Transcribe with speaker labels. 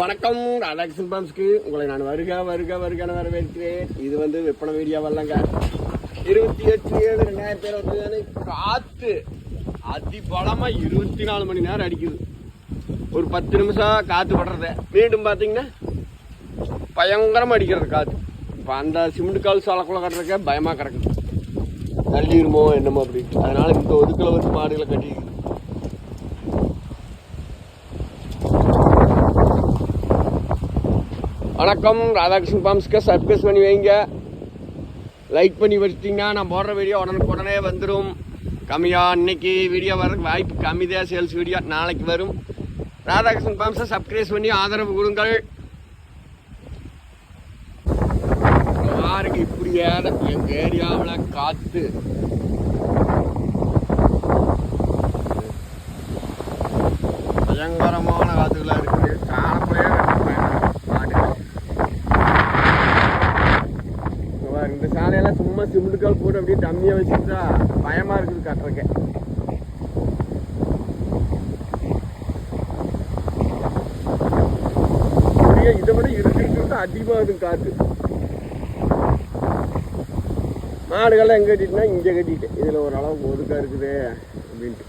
Speaker 1: வணக்கம், ராதாகிருஷ்ணன் பாம்ஸ்க்கு உங்களை நான் வருக வரவேற்கிறேன். இது விற்பனை வீடியோ வரலங்க. 28/7/2020 காத்து அதிபலமா 24 மணி நேரம் அடிக்குது. ஒரு 10 நிமிஷம் காத்து படுறத மீண்டும் பார்த்தீங்கன்னா பயங்கரமாக அடிக்கிறது காத்து. இப்போ அந்த சிமெண்ட் கால் சாலைக்குள்ள கட்டுறதுக்கே பயமாக கிடக்குது, தள்ளிடுமோ என்னமோ அப்படின்ட்டு. அதனால இந்த ஒதுக்கில் மாடுகளை கட்டிக்குது. வணக்கம், ராதாகிருஷ்ணன் பாம்ஸ்க்கு சப்ஸ்கிரைப் பண்ணி வைங்க, லைக் பண்ணி வச்சிட்டிங்கன்னா நான் போடுற வீடியோ உடனே வந்துடும். கம்மியாக இன்னைக்கு வீடியோ வர்றதுக்கு வாய்ப்பு கம்மி தான். சேல்ஸ் வீடியோ நாளைக்கு வரும். ராதாகிருஷ்ணன் பாம்ஸை சப்ஸ்கிரைப் பண்ணி ஆதரவு கொடுங்கள். யாருக்கு இப்படி எங்கள் ஏரியாவில் காற்று பயங்கரமான காற்றுகளாக இருக்குது. காலப்பையே இந்த சாலையெல்லாம் சும்மா சிமெண்ட்டுக்கால் போட்டு அப்படியே டம்மியாக வச்சுட்டா பயமாக இருக்குது கட்டுறக்க. இதை விட இருக்கிறது அதிகமாக காற்று. மாடுகள்லாம் எங்கே கட்டிட்டுனா இங்கே கட்டிட்டேன். இதில் ஓரளவுக்கு ஒதுக்கா இருக்குது அப்படின்ட்டு.